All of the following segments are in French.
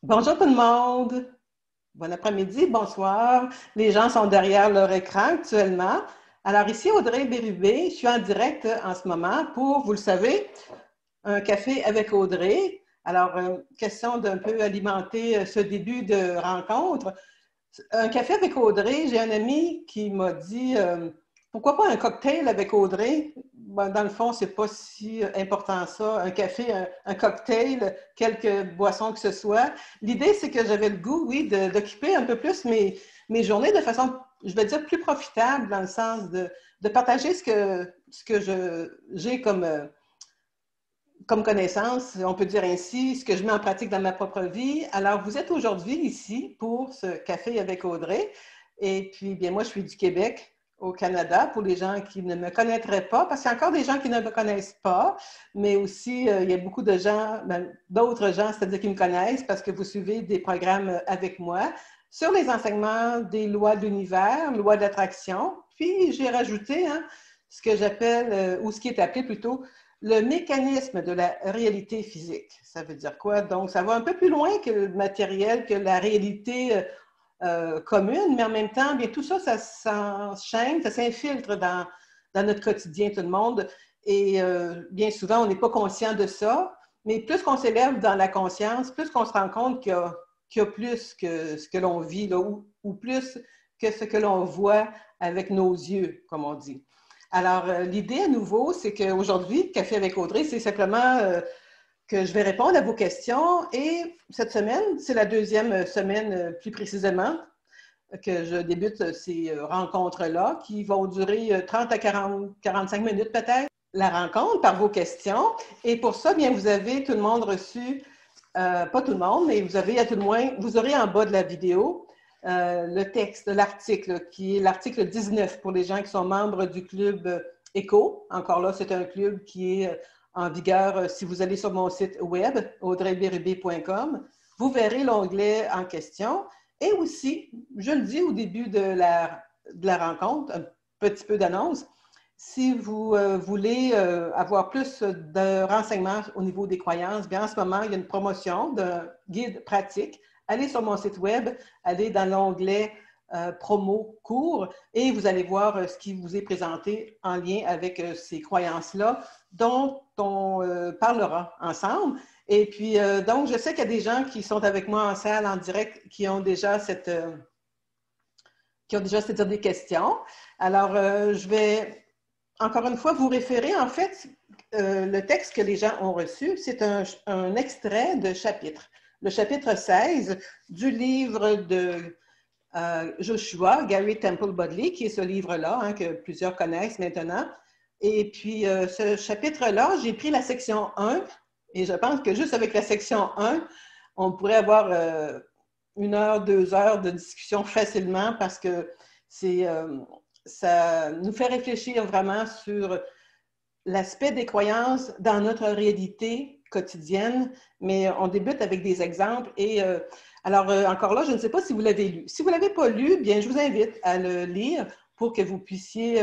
Bonjour tout le monde. Bon après-midi, bonsoir. Les gens sont derrière leur écran actuellement. Alors ici Audrey Bérubé, je suis en direct en ce moment pour, vous le savez, un café avec Audrey. Alors, question d'un peu alimenter ce début de rencontre. Un café avec Audrey, j'ai un ami qui m'a dit pourquoi pas un cocktail avec Audrey? Ben, dans le fond, c'est pas si important ça. Un café, un cocktail, quelques boissons que ce soit. L'idée, c'est que j'avais le goût, oui, d'occuper un peu plus mes journées de façon, je vais dire, plus profitable, dans le sens de partager ce que j'ai comme connaissance, on peut dire ainsi, ce que je mets en pratique dans ma propre vie. Alors, vous êtes aujourd'hui ici pour ce café avec Audrey. Et puis, bien, moi, je suis du Québec, au Canada, pour les gens qui ne me connaîtraient pas, parce qu'il y a encore des gens qui ne me connaissent pas, mais aussi, il y a beaucoup de gens, d'autres gens, c'est-à-dire qui me connaissent parce que vous suivez des programmes avec moi sur les enseignements des lois de l'univers, lois d'attraction. Puis, j'ai rajouté ce que j'appelle, ou ce qui est appelé plutôt, le mécanisme de la réalité physique. Ça veut dire quoi? Donc, ça va un peu plus loin que le matériel, que la réalité commune, mais en même temps, bien, tout ça, ça s'enchaîne, ça s'infiltre dans notre quotidien, tout le monde. Et bien souvent, on n'est pas conscient de ça, mais plus qu'on s'élève dans la conscience, plus qu'on se rend compte qu'il y a plus que ce que l'on vit, là, ou plus que ce que l'on voit avec nos yeux, comme on dit. Alors, l'idée à nouveau, c'est qu'aujourd'hui, Café avec Audrey, c'est simplement que je vais répondre à vos questions. Et cette semaine, c'est la deuxième semaine plus précisément que je débute ces rencontres-là qui vont durer 30 à 45 minutes peut-être. La rencontre par vos questions. Et pour ça, bien, vous avez tout le monde reçu, pas tout le monde, mais vous avez à tout le moins, vous aurez en bas de la vidéo le texte, l'article, qui est l'article 19 pour les gens qui sont membres du club ECHO. Encore là, c'est un club qui est en vigueur si vous allez sur mon site web, audreyberube.com. Vous verrez l'onglet en question. Et aussi, je le dis au début de la rencontre, un petit peu d'annonce, si vous voulez avoir plus de renseignements au niveau des croyances, bien en ce moment, il y a une promotion d'un guide pratique. Allez sur mon site web, allez dans l'onglet promo cours et vous allez voir ce qui vous est présenté en lien avec ces croyances-là dont on parlera ensemble. Et puis, donc, je sais qu'il y a des gens qui sont avec moi en salle, en direct, qui ont déjà c'est-à-dire des questions. Alors, je vais encore une fois vous référer, en fait, le texte que les gens ont reçu, c'est un extrait de chapitre. Le chapitre 16 du livre de Joshua, Gary Temple Bodley, qui est ce livre-là, que plusieurs connaissent maintenant. Et puis, ce chapitre-là, j'ai pris la section 1, et je pense que juste avec la section 1, on pourrait avoir 1 heure, 2 heures de discussion facilement parce que ça nous fait réfléchir vraiment sur l'aspect des croyances dans notre réalité quotidienne, mais on débute avec des exemples. Et alors, encore là, je ne sais pas si vous l'avez lu. Si vous ne l'avez pas lu, bien, je vous invite à le lire pour que vous puissiez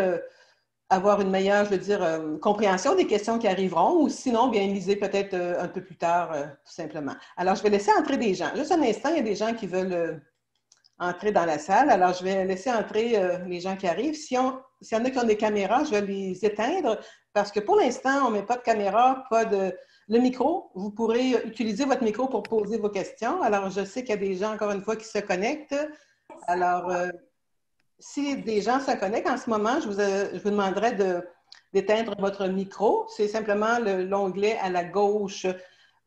avoir une meilleure, je veux dire, compréhension des questions qui arriveront, ou sinon, bien, lisez peut-être un peu plus tard, tout simplement. Alors, je vais laisser entrer des gens. Juste un instant, il y a des gens qui veulent entrer dans la salle. Alors, je vais laisser entrer les gens qui arrivent. S'il y en a qui ont des caméras, je vais les éteindre parce que pour l'instant, on ne met pas de caméra, pas de... Le micro, vous pourrez utiliser votre micro pour poser vos questions. Alors, je sais qu'il y a des gens, encore une fois, qui se connectent. Alors, si des gens se connectent en ce moment, je vous demanderai d'éteindre votre micro. C'est simplement l'onglet à la gauche.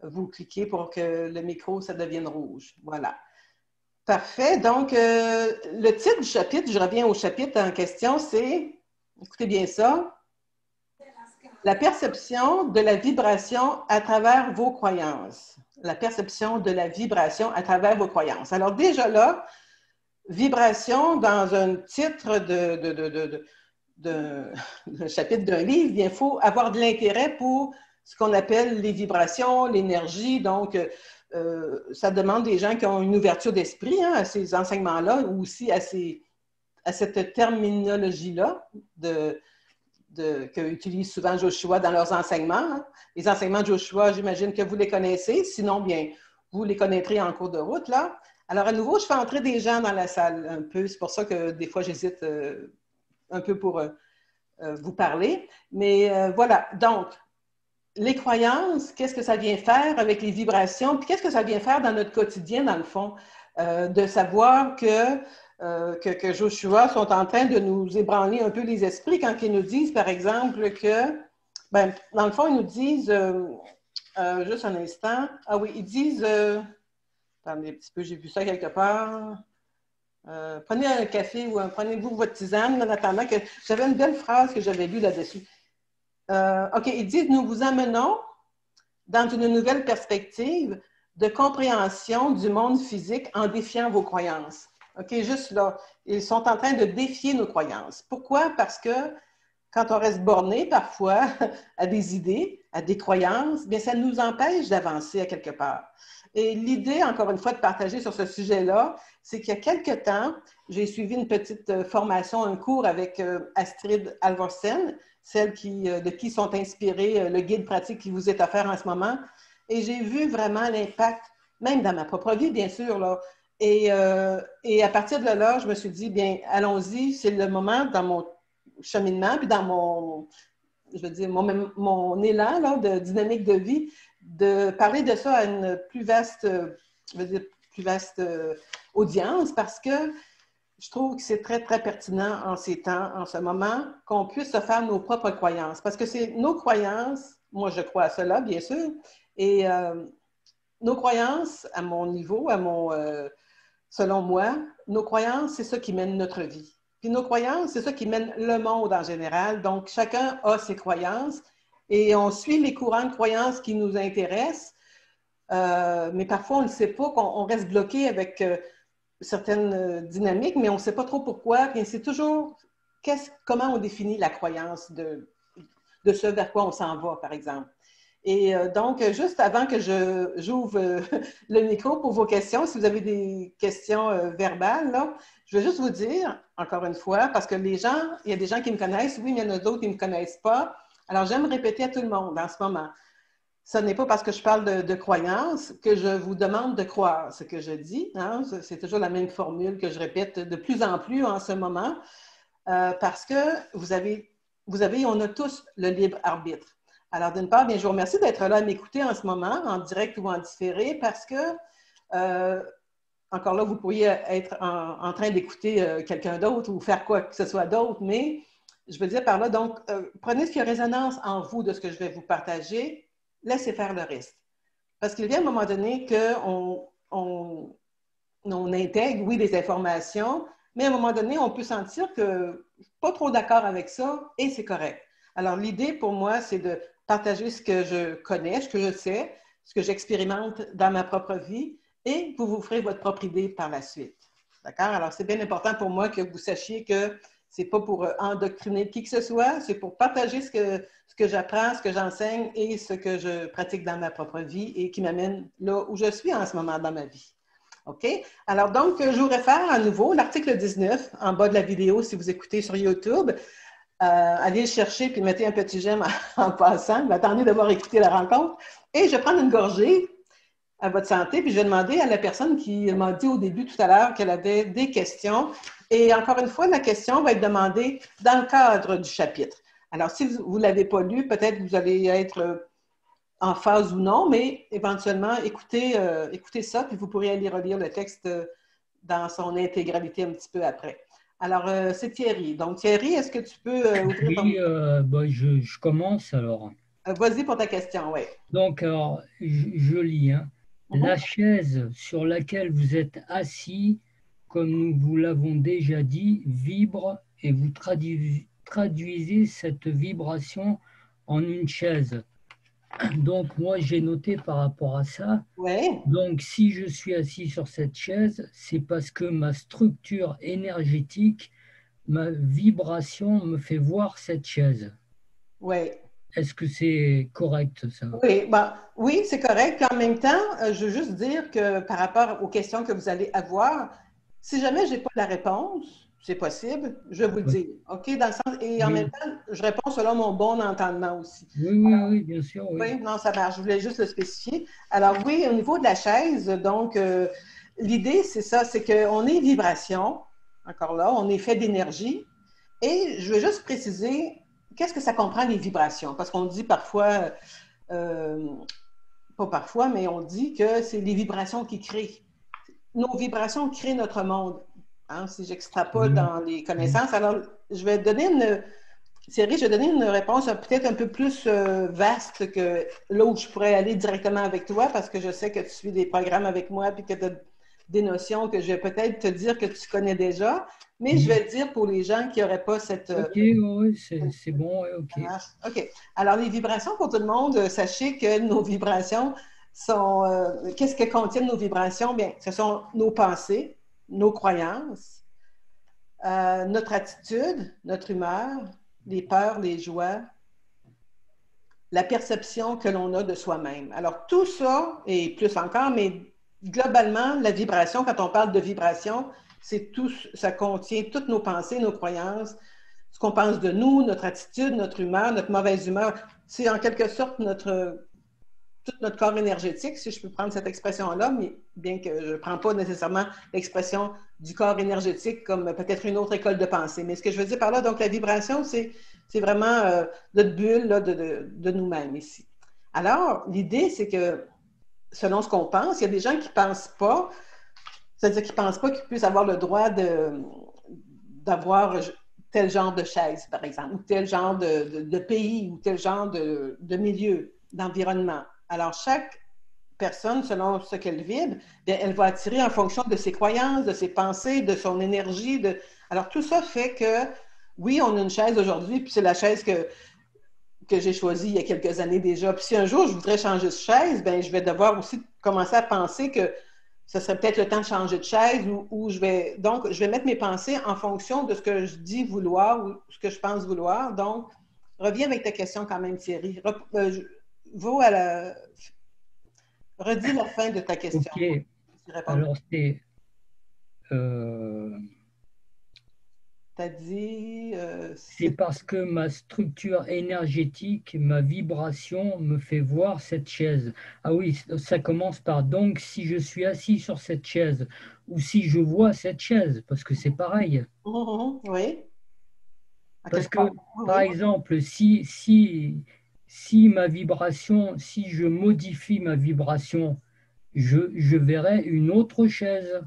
Vous cliquez pour que le micro, ça devienne rouge. Voilà. Parfait. Donc, le titre du chapitre, je reviens au chapitre en question, c'est, écoutez bien ça, la perception de la vibration à travers vos croyances. La perception de la vibration à travers vos croyances. Alors déjà là, vibration dans un titre d'un chapitre d'un livre, il faut avoir de l'intérêt pour ce qu'on appelle les vibrations, l'énergie. Donc, ça demande des gens qui ont une ouverture d'esprit à ces enseignements-là ou aussi à cette terminologie-là qu'utilise souvent Joshua dans leurs enseignements. Les enseignements de Joshua, j'imagine que vous les connaissez. Sinon, bien, vous les connaîtrez en cours de route, là. Alors, à nouveau, je fais entrer des gens dans la salle un peu. C'est pour ça que des fois, j'hésite un peu pour vous parler. Mais voilà, donc, les croyances, qu'est-ce que ça vient faire avec les vibrations, puis qu'est-ce que ça vient faire dans notre quotidien, dans le fond, de savoir que Joshua sont en train de nous ébranler un peu les esprits quand ils nous disent, par exemple, que, ben, dans le fond, ils nous disent, juste un instant, ah oui, ils disent, attendez un petit peu, j'ai vu ça quelque part. Prenez un café ou prenez-vous votre tisane, en attendant que j'avais une belle phrase que j'avais lue là-dessus. OK, ils disent, nous vous amenons dans une nouvelle perspective de compréhension du monde physique en défiant vos croyances. OK, juste là, ils sont en train de défier nos croyances. Pourquoi? Parce que quand on reste borné parfois à des idées, à des croyances, bien, ça nous empêche d'avancer à quelque part. Et l'idée, encore une fois, de partager sur ce sujet-là, c'est qu'il y a quelque temps, j'ai suivi une petite formation, un cours avec Astrid Halvorsen, celle de qui sont inspirés le guide pratique qui vous est offert en ce moment. Et j'ai vu vraiment l'impact, même dans ma propre vie, bien sûr, là. Et à partir de là, je me suis dit, bien, allons-y, c'est le moment dans mon cheminement, puis dans mon, je veux dire, mon élan là, de dynamique de vie, de parler de ça à une plus vaste, je veux dire, plus vaste audience, parce que je trouve que c'est très, très pertinent en ces temps, en ce moment, qu'on puisse se faire nos propres croyances. Parce que c'est nos croyances, moi je crois à cela, bien sûr, et nos croyances, à mon niveau, selon moi, nos croyances, c'est ça qui mène notre vie. Puis nos croyances, c'est ça qui mène le monde en général. Donc, chacun a ses croyances et on suit les courants de croyances qui nous intéressent, mais parfois on ne sait pas, qu'on reste bloqué avec certaines dynamiques, mais on ne sait pas trop pourquoi. Puis c'est toujours comment on définit la croyance de ce vers quoi on s'en va, par exemple. Et donc, juste avant que j'ouvre le micro pour vos questions, si vous avez des questions verbales, là, je veux juste vous dire, encore une fois, parce que il y a des gens qui me connaissent, oui, mais il y en a d'autres qui ne me connaissent pas. Alors, j'aime répéter à tout le monde en ce moment. Ce n'est pas parce que je parle de croyance que je vous demande de croire ce que je dis. Hein? C'est toujours la même formule que je répète de plus en plus en ce moment, parce que on a tous le libre arbitre. Alors, d'une part, bien, je vous remercie d'être là à m'écouter en ce moment, en direct ou en différé, parce que, encore là, vous pourriez être en train d'écouter quelqu'un d'autre ou faire quoi que ce soit d'autre, mais je veux dire par là, donc, prenez ce qui a résonance en vous de ce que je vais vous partager, laissez faire le reste. Parce qu'il vient un moment donné qu'on intègre, oui, des informations, mais à un moment donné, on peut sentir que je ne suis pas trop d'accord avec ça et c'est correct. Alors, l'idée pour moi, c'est de partager ce que je connais, ce que je sais, ce que j'expérimente dans ma propre vie et vous ferez votre propre idée par la suite. D'accord? Alors, c'est bien important pour moi que vous sachiez que ce n'est pas pour endoctriner qui que ce soit, c'est pour partager ce que j'apprends, ce que j'enseigne et ce que je pratique dans ma propre vie et qui m'amène là où je suis en ce moment dans ma vie. OK? Alors, donc, je vous réfère à nouveau l'article 19 en bas de la vidéo si vous écoutez sur YouTube. Allez le chercher puis mettez un petit j'aime en passant. Attendez d'avoir écouté la rencontre. Et je vais prendre une gorgée à votre santé, puis je vais demander à la personne qui m'a dit au début tout à l'heure qu'elle avait des questions. Et encore une fois, la question va être demandée dans le cadre du chapitre. Alors, si vous ne l'avez pas lu, peut-être que vous allez être en phase ou non, mais éventuellement, écoutez ça, puis vous pourrez aller relire le texte dans son intégralité un petit peu après. Alors, c'est Thierry. Donc, Thierry, est-ce que tu peux ouvrir ton... Oui, je commence alors. Vas-y pour ta question, oui. Donc, alors, je lis, hein. La chaise sur laquelle vous êtes assis, comme nous vous l'avons déjà dit, vibre et vous traduisez cette vibration en une chaise. Donc, moi, j'ai noté par rapport à ça. Oui. Donc, si je suis assis sur cette chaise, c'est parce que ma structure énergétique, ma vibration me fait voir cette chaise. Oui. Est-ce que c'est correct, ça? Oui, ben, oui, c'est correct. Puis en même temps, je veux juste dire que par rapport aux questions que vous allez avoir, si jamais je n'ai pas la réponse, c'est possible, je vais vous le Oui, dire. OK? Dans le sens, et en même oui, temps, je réponds selon mon bon entendement aussi. oui, oui, oui, bien sûr, oui. Oui, non, ça marche. Je voulais juste le spécifier. Alors oui, au niveau de la chaise, donc, l'idée, c'est ça, c'est qu'on est vibration, encore là, on est fait d'énergie. Et je veux juste préciser, qu'est-ce que ça comprend les vibrations? Parce qu'on dit parfois, euh, pas parfois, mais on dit que c'est les vibrations qui créent. Nos vibrations créent notre monde. Hein, si j'extrapole Oui, dans les oui. connaissances, alors je vais donner une, Thierry, je vais donner une réponse peut-être un peu plus vaste que là où je pourrais aller directement avec toi parce que je sais que tu suis des programmes avec moi et que tu as des notions que je vais peut-être te dire que tu connais déjà, mais je Mhm. vais le dire pour les gens qui n'auraient pas cette... Ok, oui, c'est bon, ouais, ok. OK. Alors, les vibrations pour tout le monde, sachez que nos vibrations sont... qu'est-ce que contiennent nos vibrations? Bien, ce sont nos pensées, nos croyances, notre attitude, notre humeur, les peurs, les joies, la perception que l'on a de soi-même. Alors, tout ça, et plus encore, mais globalement, la vibration, quand on parle de vibration, c'est tout, ça contient toutes nos pensées, nos croyances, ce qu'on pense de nous, notre attitude, notre humeur, notre mauvaise humeur. C'est en quelque sorte tout notre corps énergétique, si je peux prendre cette expression-là, mais bien que je ne prends pas nécessairement l'expression du corps énergétique comme peut-être une autre école de pensée. Mais ce que je veux dire par là, donc la vibration, c'est vraiment notre bulle là, de nous-mêmes ici. Alors, l'idée, c'est que selon ce qu'on pense, il y a des gens qui ne pensent pas, c'est-à-dire qu'ils ne pensent pas qu'ils puissent avoir le droit d'avoir tel genre de chaise, par exemple, ou tel genre de pays, ou tel genre de milieu, d'environnement. Alors, chaque personne, selon ce qu'elle vibre, bien, elle va attirer en fonction de ses croyances, de ses pensées, de son énergie. Alors, tout ça fait que, oui, on a une chaise aujourd'hui, puis c'est la chaise que j'ai choisie il y a quelques années déjà. Puis si un jour je voudrais changer de chaise, bien, je vais devoir aussi commencer à penser que ce serait peut-être le temps de changer de chaise ou je vais mettre mes pensées en fonction de ce que je dis vouloir ou ce que je pense vouloir. Donc, reviens avec ta question quand même, Thierry. Redis la fin de ta question. Ok, Tu réponds. alors euh, Tu as dit, c'est parce que ma structure énergétique, ma vibration me fait voir cette chaise. Ah oui, ça commence par donc si je suis assis sur cette chaise ou si je vois cette chaise, parce que c'est pareil. oui, à Parce quelque part. que, Oui, par oui. exemple, si ma vibration, si je modifie ma vibration, je verrai une autre chaise.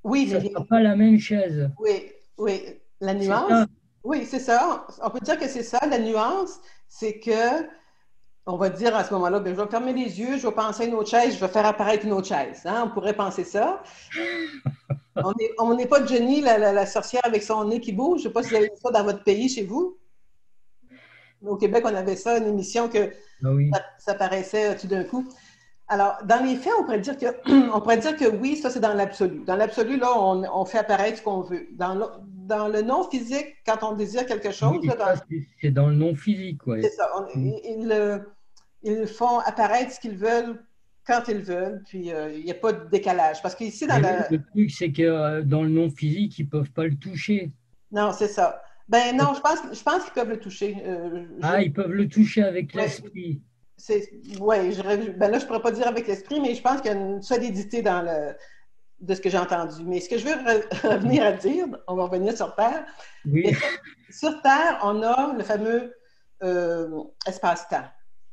Oui, Ça ne sera pas la même chaise. oui, oui. La C'est nuance, ça? oui, c'est ça. On peut dire que c'est ça. La nuance, c'est que on va dire à ce moment-là, bien, je vais fermer les yeux, je vais penser à une autre chaise, je vais faire apparaître une autre chaise. Hein? On pourrait penser ça. On n'est pas Jenny, la sorcière avec son nez qui bouge. Je ne sais pas si vous avez ça dans votre pays, chez vous. Au Québec, on avait ça, une émission que Ah oui. ça paraissait tout d'un coup. Alors, dans les faits, on pourrait dire que oui, ça c'est dans l'absolu. Dans l'absolu, là, on fait apparaître ce qu'on veut. Dans le non physique, quand on désire quelque Oui, chose, là, ça, c'est dans le non physique, c'est ouais. ça. Mm. Ils font apparaître ce qu'ils veulent quand ils veulent, puis il n'y a pas de décalage. Parce qu'ici, dans Mais la... le truc, c'est que dans le non physique, ils ne peuvent pas le toucher. Non, c'est ça. Ben non, je pense qu'ils peuvent le toucher. Ah, ils peuvent le toucher avec Ouais, l'esprit. ouais, ben là, je ne pourrais pas dire avec l'esprit, mais je pense qu'il y a une solidité de ce que j'ai entendu. Mais ce que je veux revenir à dire, on va revenir sur Terre. Oui, Sur Terre, on a le fameux espace-temps.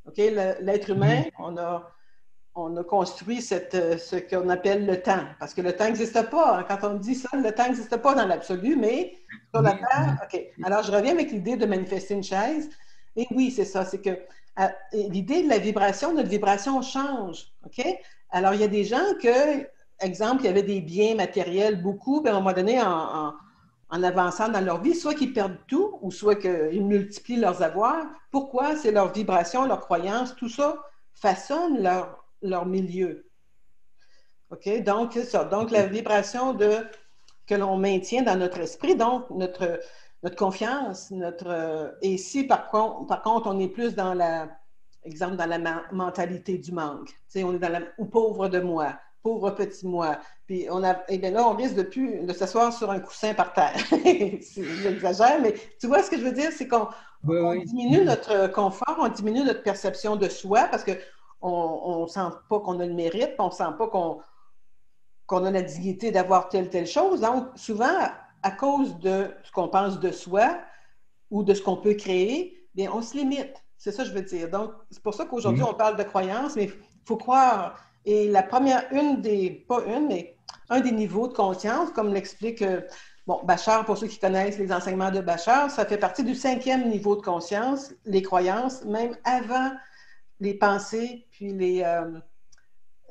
OK? L'être humain, oui, on a construit ce qu'on appelle le temps. Parce que le temps n'existe pas. Hein. Quand on dit ça, le temps n'existe pas dans l'absolu, mais sur la oui, Terre, oui. OK. Alors, je reviens avec l'idée de manifester une chaise. Et oui, c'est ça. C'est que l'idée de la vibration, notre vibration change. OK? Alors, il y a des gens que, exemple, il y avait des biens matériels, beaucoup, puis à un moment donné, en avançant dans leur vie, soit qu'ils perdent tout, ou soit qu'ils multiplient leurs avoirs. Pourquoi? C'est leur vibration, leur croyance, tout ça façonne leur milieu. OK? Donc, c'est ça. Donc, la vibration que l'on maintient dans notre esprit, donc notre confiance, et si par contre, on est plus dans exemple, dans la mentalité du manque, on est ou pauvre de moi. pauvre petit moi. Puis et bien là, on risque de s'asseoir sur un coussin par terre. J'exagère, mais tu vois ce que je veux dire, c'est qu'on Oui, diminue notre confort, on diminue notre perception de soi parce qu'on ne sent pas qu'on a le mérite, on ne sent pas qu'on a la dignité d'avoir telle chose. Donc, souvent, à cause de ce qu'on pense de soi ou de ce qu'on peut créer, bien, on se limite. C'est ça que je veux dire. Donc, c'est pour ça qu'aujourd'hui, on parle de croyance, mais il faut croire. Et la première, pas une, mais un des niveaux de conscience, comme l'explique Bachar, pour ceux qui connaissent les enseignements de Bachar, ça fait partie du 5e niveau de conscience, les croyances, même avant les pensées, puis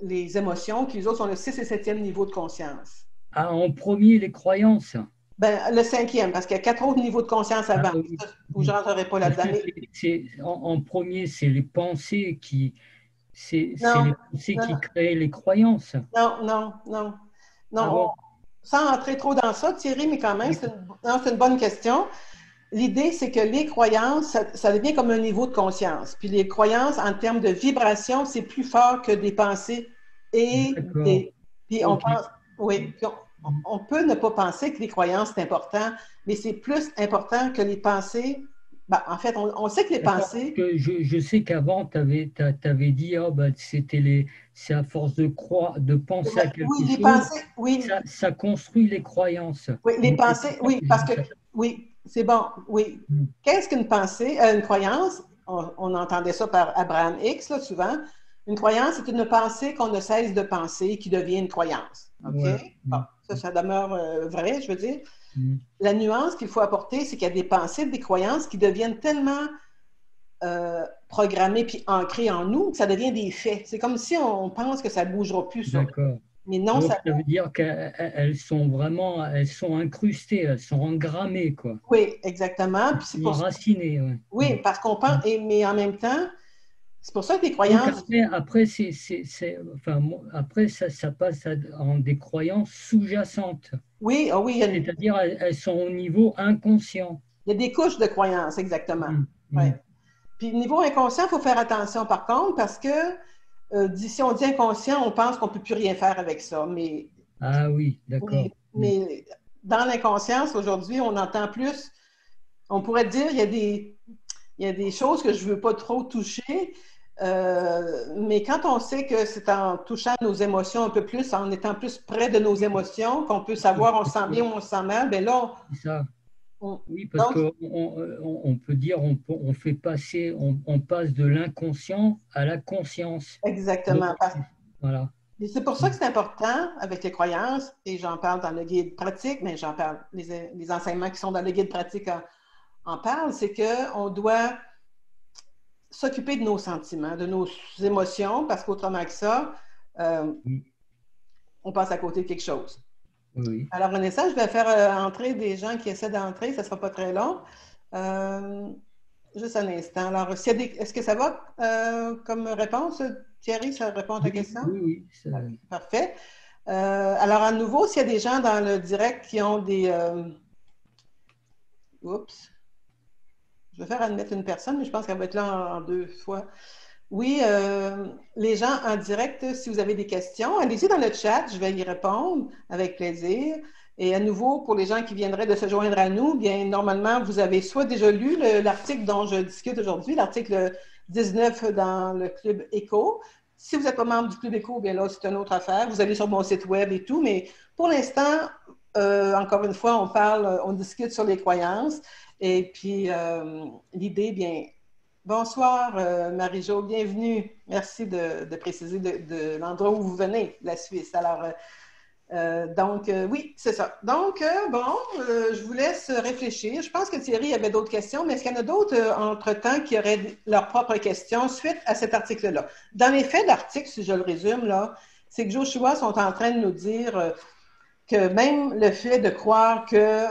les émotions, puis les autres sont le 6 et 7e niveau de conscience. Ah, en premier, les croyances. Ben, le 5e, parce qu'il y a 4 autres niveaux de conscience Ah, avant, oui. où je ne rentrerai pas Parce là-dedans. que Mais en premier, c'est les pensées c'est non, les pensées non, qui créent les croyances. non, non, non. Ah Non, bon? sans entrer trop dans ça, Thierry, mais quand même, c'est une bonne question. L'idée, c'est que les croyances, ça devient comme un niveau de conscience. Puis les croyances, en termes de vibration, c'est plus fort que des pensées et D'accord. des. Puis on Ok. pense, oui, puis on peut ne pas penser que les croyances, c'est important, mais c'est plus important que les pensées. Ben, en fait, on sait que les D'accord. Parce pensées. que je sais qu'avant, tu avais dit, oh, bah, c'est à force de croire, de penser à Oui, quelque les chose, pensées, oui, ça construit les croyances. oui, les Donc, c'est pensées, pour ça oui, que je parce dis que, ça. oui, c'est bon, oui. Mm. Qu'est-ce qu'une pensée, une croyance? On entendait ça par Abraham Hicks, là, souvent. Une croyance, c'est une pensée qu'on ne cesse de penser qui devient une croyance. OK? Ouais. Bon, Mm. ça demeure vrai, je veux dire. Mm. La nuance qu'il faut apporter, c'est qu'il y a des pensées, des croyances qui deviennent tellement programmées puis ancrées en nous que ça devient des faits. C'est comme si on pense que ça ne bougera plus, ça. D'accord. Mais non, Donc, ça. ça veut dire qu'elles sont vraiment, elles sont incrustées, elles sont engrammées, quoi. Oui, exactement. Puis Elles c'est sont pour ça. enracinées, ouais. Mm. Oui, parce qu'on pense, mais en même temps, c'est pour ça que les Donc croyances. après, enfin, après ça passe en des croyances sous-jacentes, Oui, ah oui, c'est-à-dire elles sont au niveau inconscient. il y a des couches de croyances, exactement. Mm, Ouais. mm. Puis, niveau inconscient, il faut faire attention par contre, parce que si on dit inconscient, on pense qu'on ne peut plus rien faire avec ça. Ah oui, Mais, d'accord. Mm. mais dans l'inconscience, aujourd'hui, on entend plus. On pourrait dire il y a des choses que je ne veux pas trop toucher. Mais quand on sait que c'est en touchant nos émotions un peu plus, en étant plus près de nos émotions, qu'on peut Oui, savoir on se parce sent que bien ou on se sent mal, bien là, c'est ça. on- Oui, parce donc, que on peut dire on fait passer, on passe de l'inconscient à la conscience. Donc exactement. voilà. Et c'est pour ça Mm. que c'est important avec les croyances, et j'en parle dans le guide pratique, mais j'en parle, les enseignements qui sont dans le guide pratique en parlent, c'est qu'on doit s'occuper de nos sentiments, de nos émotions, parce qu'autrement que ça, euh, Oui, on passe à côté de quelque chose. oui. Alors, Vanessa, je vais faire entrer des gens qui essaient d'entrer, ça ne sera pas très long. Euh, juste un instant. Alors, est-ce que ça va comme réponse, Thierry? Ça répond à ta Oui, question? oui, oui, OK, parfait. Alors, à nouveau, s'il y a des gens dans le direct qui ont des. Oups, je vais faire admettre une personne, mais je pense qu'elle va être là en deux fois. Oui, les gens en direct, si vous avez des questions, allez-y dans le chat, je vais y répondre avec plaisir. Et à nouveau, pour les gens qui viendraient de se joindre à nous, bien, normalement, vous avez soit déjà lu l'article dont je discute aujourd'hui, l'article 19 dans le Club Éco. Si vous n'êtes pas membre du Club Éco, bien là, c'est une autre affaire. Vous allez sur mon site web et tout, mais pour l'instant, encore une fois, on discute sur les croyances. Et puis, l'idée, bien, bonsoir, Marie-Jo, bienvenue. Merci de préciser de l'endroit où vous venez, la Suisse. Alors, donc, oui, c'est ça. Donc, je vous laisse réfléchir. Je pense que Thierry avait d'autres questions, mais est-ce qu'il y en a d'autres entre-temps qui auraient leurs propres questions suite à cet article-là? Dans les faits de l'article, si je le résume, là, c'est que Joshua sont en train de nous dire que même le fait de croire que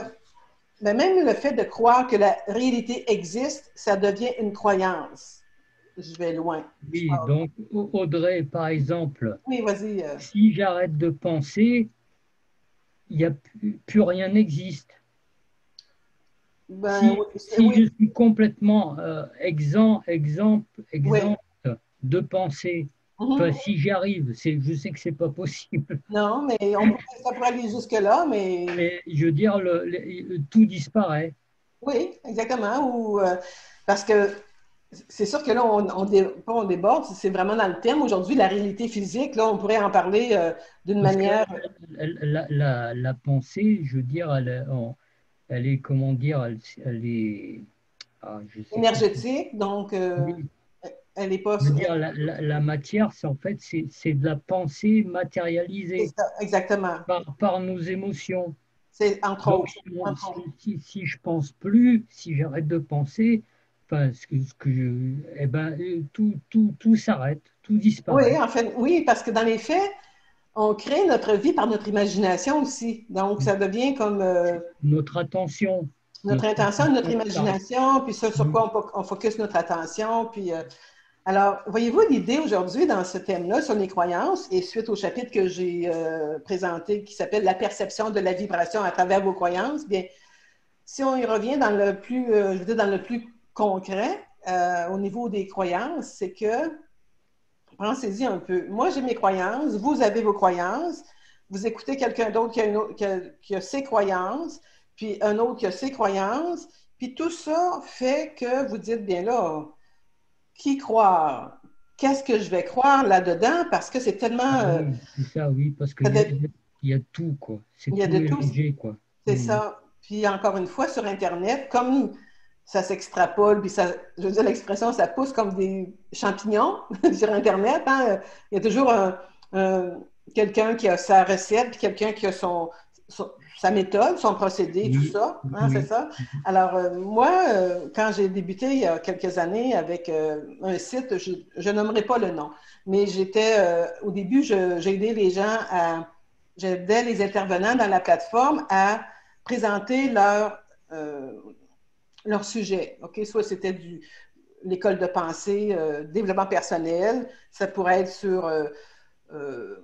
même le fait de croire que la réalité existe, ça devient une croyance. Je vais loin. Oui, donc Audrey, par exemple, Oui, vas-y. si j'arrête de penser, il y a plus rien n'existe. Ben oui, Si oui, je suis complètement exempt oui, de penser, Enfin, Mhm. si j'y arrive, je sais que c'est pas possible. Non, mais ça pourrait aller jusque-là, mais Mais je veux dire, tout disparaît. oui, exactement. Parce que c'est sûr que là, pas on déborde, c'est vraiment dans le thème. Aujourd'hui, la réalité physique, là, on pourrait en parler d'une Parce que manière la pensée, je veux dire, elle est, comment dire, elle est, je sais plus. énergétique, donc Oui, elle n'est pas. je veux dire, la matière, c'est en fait, c'est de la pensée C'est matérialisée ça, exactement. par nos émotions. C'est entre Donc, autres. Entre autres. si je pense plus, si j'arrête de penser, enfin, eh ben, tout s'arrête, tout Oui, disparaît. en fait, oui, parce que dans les faits, on crée notre vie par notre imagination aussi. Donc, ça devient comme Notre attention, notre notre intention, notre attention s'arrête. imagination, puis ça sur Mm. quoi on focus notre attention. Puis, alors, voyez-vous, l'idée aujourd'hui dans ce thème-là sur les croyances, et suite au chapitre que j'ai présenté qui s'appelle La perception de la vibration à travers vos croyances, bien, si on y revient dans le plus, je veux dire, dans le plus concret, au niveau des croyances, c'est que pensez-y un peu. Moi, j'ai mes croyances, vous avez vos croyances, vous écoutez quelqu'un d'autre qui a ses croyances, puis un autre qui a ses croyances, puis tout ça fait que vous dites, bien là, qui croire? Qu'est-ce que je vais croire là-dedans? Parce que c'est Ah tellement... oui, c'est ça, oui, parce ça il y a tout, quoi. C'est il y a tout de tout, mélangé, quoi. c'est Mm. ça. Puis encore une fois, sur Internet, comme ça s'extrapole, puis ça, je veux dire l'expression, ça pousse comme des champignons sur Internet, hein. Il y a toujours un- quelqu'un qui a sa recette, puis quelqu'un qui a sa méthode, son procédé, tout Oui, ça, oui, hein, c'est oui. ça. Alors, moi, quand j'ai débuté il y a quelques années avec un site, je nommerai pas le nom, mais au début, j'ai aidé les gens j'aidais les intervenants dans la plateforme à présenter euh, leur sujet. OK? Soit c'était l'école de pensée, développement personnel, ça pourrait être sur euh,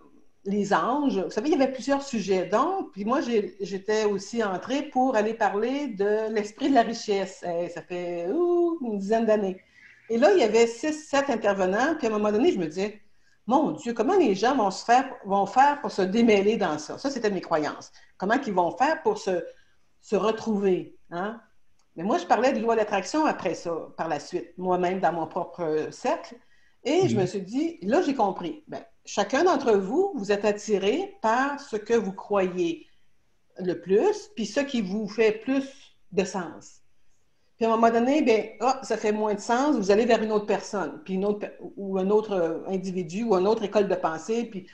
les anges. Vous savez, il y avait plusieurs sujets. Donc, puis moi, j'étais aussi entrée pour aller parler de l'esprit de la richesse. Ça fait une dizaine d'années. Et là, il y avait 6, 7 intervenants. Puis à un moment donné, je me disais, mon Dieu, comment les gens vont faire pour se démêler dans ça? Ça, c'était mes croyances. Comment ils vont faire pour se retrouver? Hein? Mais moi, je parlais de loi d'attraction après ça, par la suite, moi-même dans mon propre cercle. Et je me Oui. suis dit, là, j'ai compris. Bien, chacun d'entre vous, vous êtes attiré par ce que vous croyez le plus, puis ce qui vous fait plus de sens. Puis à un moment donné, bien, ça fait moins de sens, vous allez vers une autre personne, puis ou un autre individu, ou une autre école de pensée, puis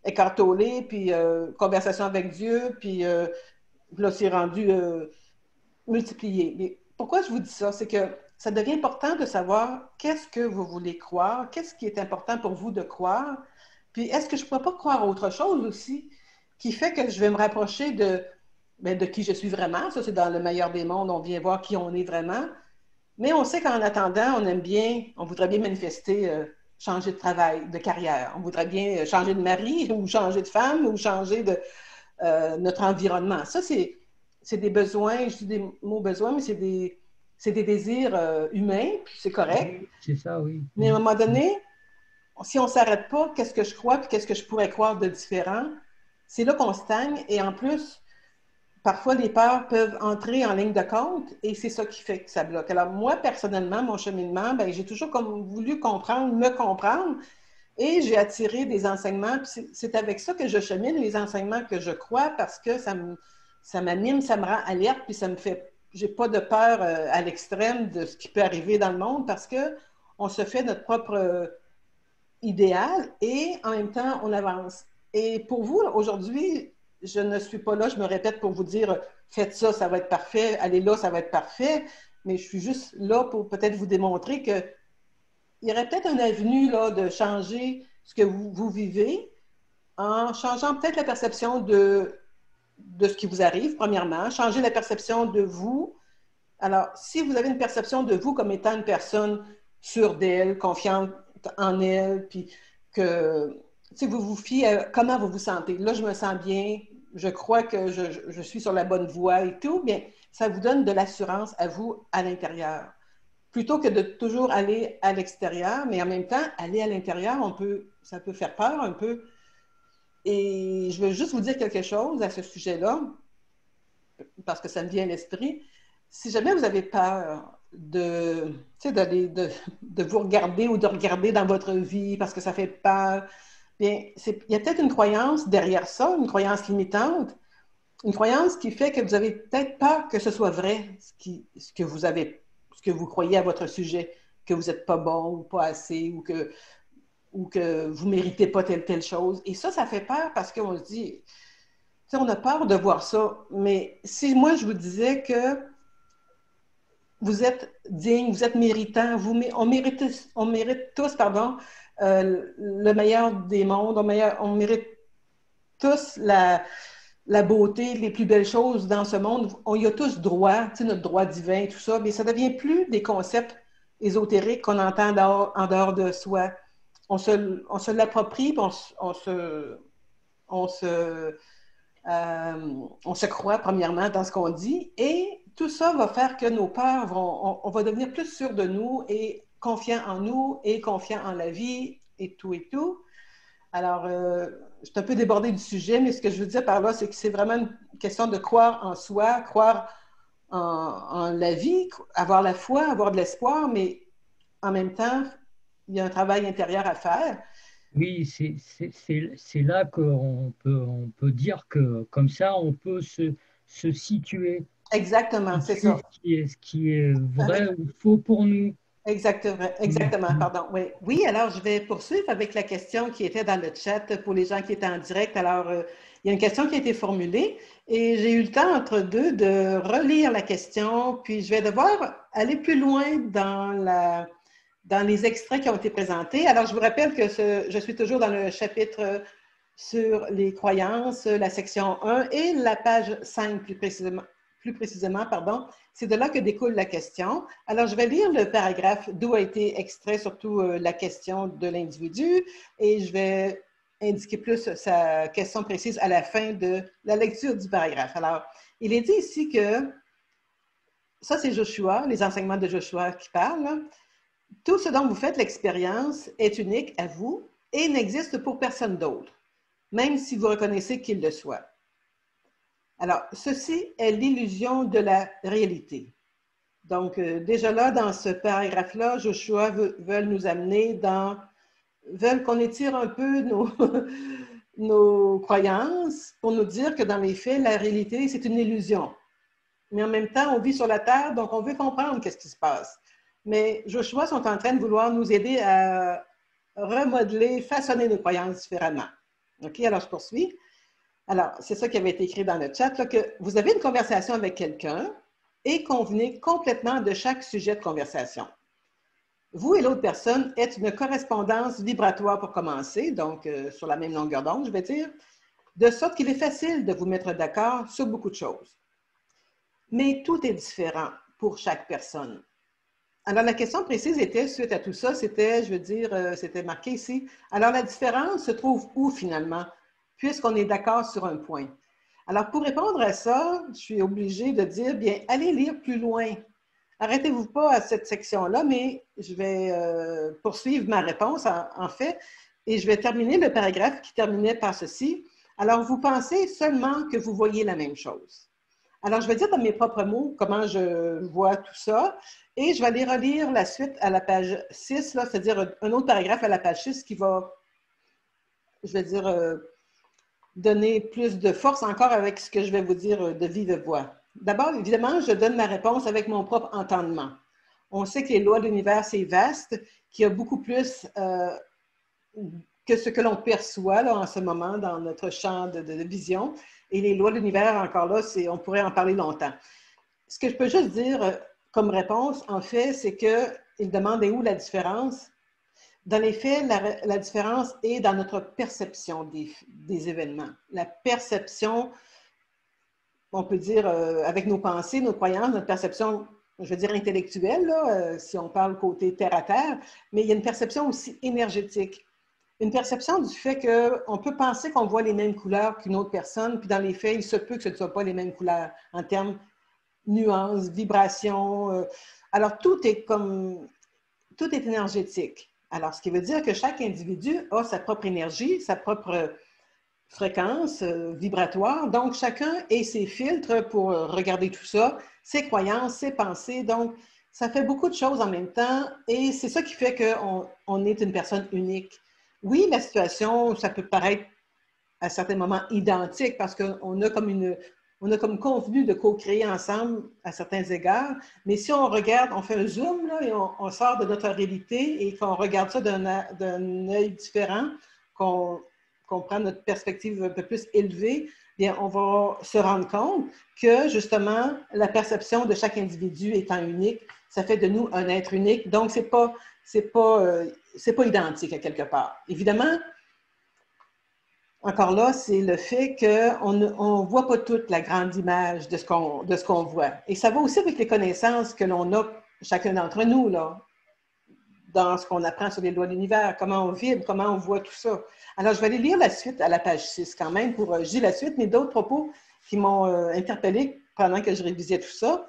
Eckhart Tolle, puis conversation avec Dieu, puis là, c'est rendu multiplié. Mais pourquoi je vous dis ça? C'est que ça devient important de savoir qu'est-ce que vous voulez croire, qu'est-ce qui est important pour vous de croire, puis est-ce que je ne pourrais pas croire autre chose aussi qui fait que je vais me rapprocher de qui je suis vraiment. Ça, c'est dans le meilleur des mondes, on vient voir qui on est vraiment. Mais on sait qu'en attendant, on voudrait bien manifester, changer de travail, de carrière. On voudrait bien changer de mari ou changer de femme ou changer de notre environnement. Ça, c'est des besoins, je dis des mots besoins, mais c'est des désirs humains, puis c'est correct. Oui, c'est ça, oui. Mais à Mm. un moment donné, si on ne s'arrête pas, qu'est-ce que je crois, puis qu'est-ce que je pourrais croire de différent, c'est là qu'on stagne. Et en plus, parfois, les peurs peuvent entrer en ligne de compte et c'est ça qui fait que ça bloque. Alors, moi, personnellement, mon cheminement, ben, j'ai toujours comme voulu comprendre, me comprendre et j'ai attiré des enseignements. C'est avec ça que je chemine, les enseignements que je crois parce que ça m'anime, ça me rend alerte, puis ça me fait. J'ai pas de peur à l'extrême de ce qui peut arriver dans le monde parce que on se fait notre propre idéal et en même temps, on avance. Et pour vous, aujourd'hui, je ne suis pas là, je me répète pour vous dire faites ça, ça va être parfait, allez là, ça va être parfait. Mais je suis juste là pour peut-être vous démontrer qu'il y aurait peut-être un avenue là, de changer ce que vous vivez en changeant peut-être la perception de ce qui vous arrive, premièrement, changer la perception de vous. Alors, si vous avez une perception de vous comme étant une personne sûre d'elle, confiante en elle, puis que si vous vous fiez à comment vous vous sentez, là, je me sens bien, je crois que je suis sur la bonne voie et tout, bien, ça vous donne de l'assurance à vous à l'intérieur. plutôt que de toujours aller à l'extérieur, mais en même temps, aller à l'intérieur, ça peut faire peur un peu. Et je veux juste vous dire quelque chose à ce sujet-là, parce que ça me vient à l'esprit. Si jamais vous avez peur de vous regarder ou de regarder dans votre vie parce que ça fait peur, bien, il y a peut-être une croyance derrière ça, une croyance limitante, une croyance qui fait que vous avez peut-être peur que ce soit vrai, ce que vous croyez à votre sujet, que vous n'êtes pas bon ou pas assez ou que vous ne méritez pas telle chose. Et ça fait peur parce qu'on se dit, on a peur de voir ça. Mais si moi, je vous disais que vous êtes digne, vous êtes méritant, on mérite tous, pardon, le meilleur des mondes, on mérite tous la beauté, les plus belles choses dans ce monde. On y a tous droit, notre droit divin, tout ça, mais ça ne devient plus des concepts ésotériques qu'on entend en dehors de soi. On se l'approprie, puis on se, on se croit premièrement dans ce qu'on dit, et tout ça va faire que nos peurs on va devenir plus sûrs de nous et confiants en nous et confiants en la vie et tout et tout. Alors, je suis un peu débordée du sujet, mais ce que je veux dire par là, c'est que c'est vraiment une question de croire en soi, croire en la vie, avoir la foi, avoir de l'espoir, mais en même temps, il y a un travail intérieur à faire. Oui, c'est là on peut dire que comme ça, on peut se situer, Exactement, c'est ça. ce qui est Avec vrai ou faux pour nous. Exactement, Mm. exactement, pardon. Oui. Oui, alors je vais poursuivre avec la question qui était dans le chat pour les gens qui étaient en direct. Alors, il y a une question qui a été formulée et j'ai eu le temps entre deux de relire la question, puis je vais devoir aller plus loin dans les extraits qui ont été présentés. Alors, je vous rappelle que je suis toujours dans le chapitre sur les croyances, la section 1 et la page 5 plus précisément, pardon. C'est de là que découle la question. Alors, je vais lire le paragraphe d'où a été extrait surtout la question de l'individu et je vais indiquer plus sa question précise à la fin de la lecture du paragraphe. Alors, il est dit ici que, ça c'est Joshua, les enseignements de Joshua qui parlent, tout ce dont vous faites l'expérience est unique à vous et n'existe pour personne d'autre, même si vous reconnaissez qu'il le soit. Alors, ceci est l'illusion de la réalité. Donc, déjà là, dans ce paragraphe-là, Joshua veulent nous amener veulent qu'on étire un peu nos croyances pour nous dire que dans les faits, la réalité, c'est une illusion. Mais en même temps, on vit sur la Terre, donc on veut comprendre qu'est-ce qui se passe. Mais Joshua sont en train de vouloir nous aider à remodeler, façonner nos croyances différemment. OK, alors je poursuis. Alors, c'est ça qui avait été écrit dans le chat, là, que vous avez une conversation avec quelqu'un et convenez complètement de chaque sujet de conversation. Vous et l'autre personne êtes une correspondance vibratoire pour commencer, donc sur la même longueur d'onde, je vais dire, de sorte qu'il est facile de vous mettre d'accord sur beaucoup de choses. Mais tout est différent pour chaque personne. Alors, la question précise était, suite à tout ça, c'était, je veux dire, c'était marqué ici. Alors, la différence se trouve où finalement, puisqu'on est d'accord sur un point? Alors, pour répondre à ça, je suis obligée de dire, bien, allez lire plus loin. Arrêtez-vous pas à cette section-là, mais je vais poursuivre ma réponse, en fait, et je vais terminer le paragraphe qui terminait par ceci. Alors, vous pensez seulement que vous voyez la même chose. Alors, je vais dire dans mes propres mots comment je vois tout ça et je vais aller relire la suite à la page 6, c'est-à-dire un autre paragraphe à la page 6 qui va, je vais dire, donner plus de force encore avec ce que je vais vous dire de vive voix. D'abord, évidemment, je donne ma réponse avec mon propre entendement. On sait que les lois de l'univers, c'est vaste, qu'il y a beaucoup plus que ce que l'on perçoit là, en ce moment dans notre champ de vision. Et les lois de l'univers, encore là, on pourrait en parler longtemps. Ce que je peux juste dire comme réponse, en fait, c'est qu'il demande où la différence. Dans les faits, la différence est dans notre perception des événements. La perception, on peut dire, avec nos pensées, nos croyances, notre perception, je veux dire intellectuelle, là, si on parle côté terre à terre, mais il y a une perception aussi énergétique. Une perception du fait qu'on peut penser qu'on voit les mêmes couleurs qu'une autre personne, puis dans les faits, il se peut que ce ne soit pas les mêmes couleurs en termes nuances, vibrations, Alors, tout est énergétique. Alors, ce qui veut dire que chaque individu a sa propre énergie, sa propre fréquence vibratoire. Donc, chacun a ses filtres pour regarder tout ça, ses croyances, ses pensées. Donc, ça fait beaucoup de choses en même temps et c'est ça qui fait qu'on est une personne unique. Oui, la situation, ça peut paraître à certains moments identique parce qu'on a comme convenu de co-créer ensemble à certains égards, mais si on regarde, on fait un zoom là, et on sort de notre réalité et qu'on regarde ça d'un œil différent, qu'on prend notre perspective un peu plus élevée, bien, on va se rendre compte que justement, la perception de chaque individu étant unique, ça fait de nous un être unique. Donc, c'est pas identique à quelque part. Évidemment, encore là, c'est le fait qu'on ne voit pas toute la grande image de ce qu'on voit. Et ça va aussi avec les connaissances que l'on a, chacun d'entre nous, là, dans ce qu'on apprend sur les lois de l'univers, comment on vibre, comment on voit tout ça. Alors, je vais aller lire la suite à la page 6 quand même pour je dis la suite, mais d'autres propos qui m'ont interpellée pendant que je révisais tout ça.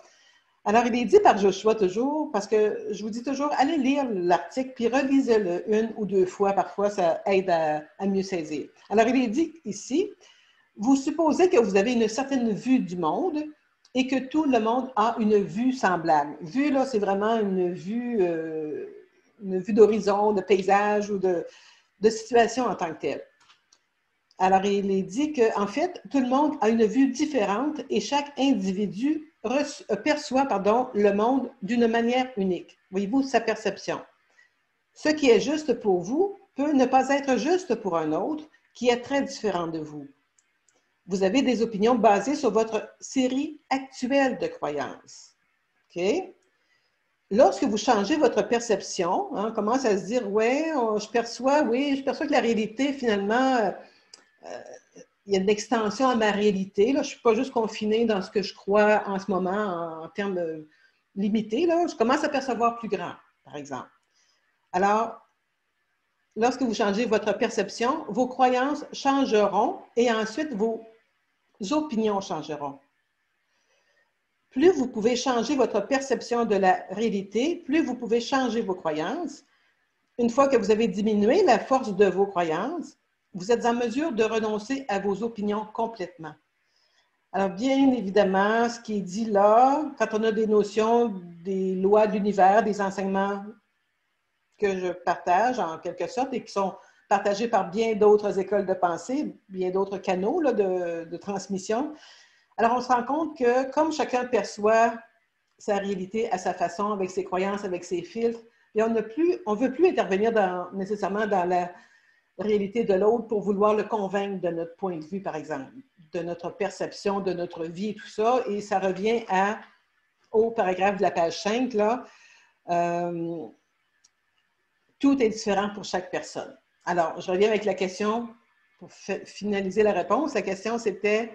Alors, il est dit par Joshua toujours, parce que je vous dis toujours, allez lire l'article, puis relisez-le une ou deux fois, parfois ça aide à mieux saisir. Alors, il est dit ici, vous supposez que vous avez une certaine vue du monde et que tout le monde a une vue semblable. Vue, là, c'est vraiment une vue d'horizon, de paysage ou de situation en tant que telle. Alors, il est dit qu'en fait, tout le monde a une vue différente et chaque individu perçoit le monde d'une manière unique. Voyez-vous, sa perception. Ce qui est juste pour vous peut ne pas être juste pour un autre qui est très différent de vous. Vous avez des opinions basées sur votre série actuelle de croyances. OK? Lorsque vous changez votre perception, on commence à se dire, je perçois que la réalité, finalement, il y a une extension à ma réalité. Là. Je ne suis pas juste confinée dans ce que je crois en ce moment en termes limités. Là. Je commence à percevoir plus grand, par exemple. Alors, lorsque vous changez votre perception, vos croyances changeront et ensuite vos opinions changeront. Plus vous pouvez changer votre perception de la réalité, plus vous pouvez changer vos croyances. Une fois que vous avez diminué la force de vos croyances, vous êtes en mesure de renoncer à vos opinions complètement. Alors, bien évidemment, ce qui est dit là, quand on a des notions, des lois de l'univers, des enseignements que je partage en quelque sorte et qui sont partagés par bien d'autres écoles de pensée, bien d'autres canaux là, de transmission, alors on se rend compte que comme chacun perçoit sa réalité à sa façon, avec ses croyances, avec ses filtres, et on ne veut plus intervenir nécessairement dans la réalité de l'autre pour vouloir le convaincre de notre point de vue, par exemple, de notre perception, de notre vie et tout ça. Et ça revient au paragraphe de la page 5, là. Tout est différent pour chaque personne. Alors, je reviens avec la question, pour finaliser la réponse. La question, c'était,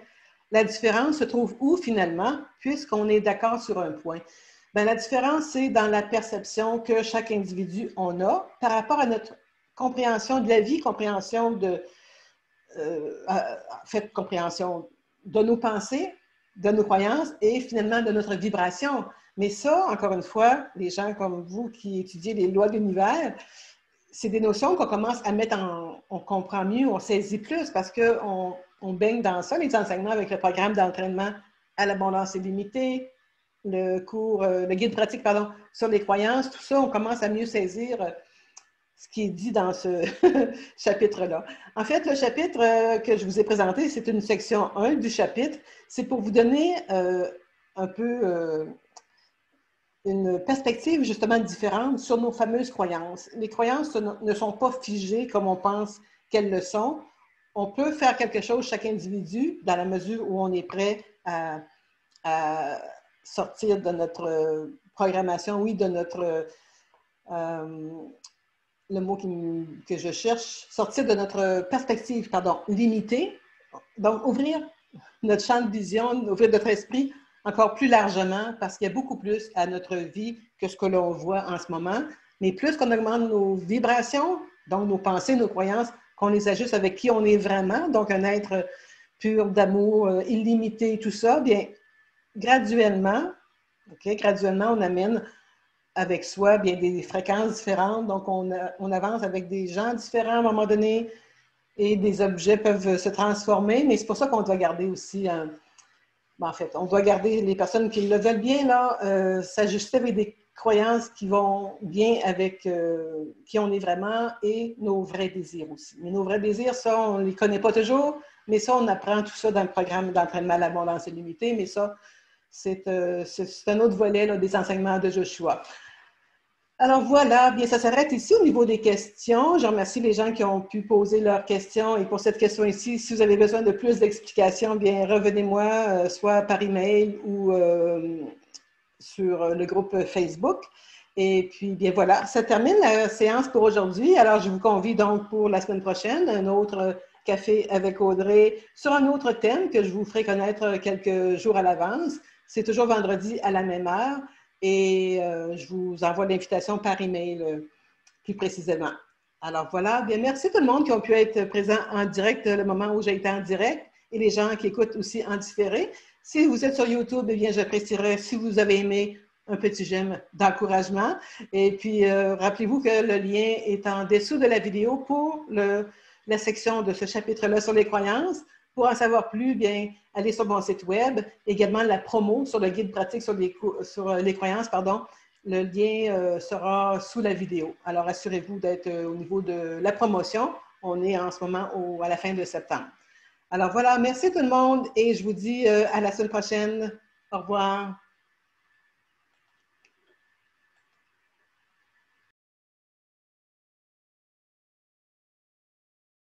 la différence se trouve où finalement, puisqu'on est d'accord sur un point? Bien, la différence, c'est dans la perception que chaque individu en a par rapport à notre compréhension de la vie, compréhension compréhension de nos pensées, de nos croyances et finalement de notre vibration. Mais ça, encore une fois, les gens comme vous qui étudiez les lois de l'univers, c'est des notions qu'on commence à mettre on comprend mieux, on saisit plus parce qu'on baigne dans ça, les enseignements avec le programme d'entraînement à l'abondance illimitée, le guide pratique, sur les croyances, tout ça, on commence à mieux saisir ce qui est dit dans ce chapitre-là. En fait, le chapitre que je vous ai présenté, c'est une section 1 du chapitre. C'est pour vous donner un peu une perspective justement différente sur nos fameuses croyances. Les croyances ne sont pas figées comme on pense qu'elles le sont. On peut faire quelque chose, chaque individu, dans la mesure où on est prêt à sortir de notre programmation, oui, de notre... le mot que je cherche, sortir de notre perspective, limitée. Donc, ouvrir notre champ de vision, ouvrir notre esprit encore plus largement parce qu'il y a beaucoup plus à notre vie que ce que l'on voit en ce moment. Mais plus qu'on augmente nos vibrations, donc nos pensées, nos croyances, qu'on les ajuste avec qui on est vraiment, donc un être pur d'amour, illimité, tout ça, bien, graduellement, on amène avec soi bien des fréquences différentes. Donc, on avance avec des gens différents à un moment donné et des objets peuvent se transformer, mais c'est pour ça qu'on doit garder aussi, en fait, on doit garder les personnes qui le veulent bien, là, s'ajuster avec des croyances qui vont bien avec qui on est vraiment et nos vrais désirs aussi. Mais nos vrais désirs, ça, on ne les connaît pas toujours, mais ça, on apprend tout ça dans le programme d'entraînement à l'abondance illimitée, mais ça, c'est un autre volet là, des enseignements de Joshua. Alors voilà, bien, ça s'arrête ici au niveau des questions. Je remercie les gens qui ont pu poser leurs questions. Et pour cette question ici, si vous avez besoin de plus d'explications, bien, revenez-moi, soit par email ou sur le groupe Facebook. Et puis, bien voilà, ça termine la séance pour aujourd'hui. Alors, je vous convie donc pour la semaine prochaine, un autre café avec Audrey sur un autre thème que je vous ferai connaître quelques jours à l'avance. C'est toujours vendredi à la même heure. Et je vous envoie l'invitation par email plus précisément. Alors voilà, bien merci tout le monde qui ont pu être présents en direct le moment où j'ai été en direct et les gens qui écoutent aussi en différé. Si vous êtes sur YouTube, eh bien j'apprécierais si vous avez aimé un petit j'aime d'encouragement. Et puis rappelez-vous que le lien est en dessous de la vidéo pour la section de ce chapitre-là sur les croyances. Pour en savoir plus, bien, allez sur mon site web. Également, la promo sur le guide pratique sur les croyances, pardon. Le lien sera sous la vidéo. Alors, assurez-vous d'être au niveau de la promotion. On est en ce moment à la fin de septembre. Alors voilà, merci tout le monde et je vous dis à la semaine prochaine. Au revoir.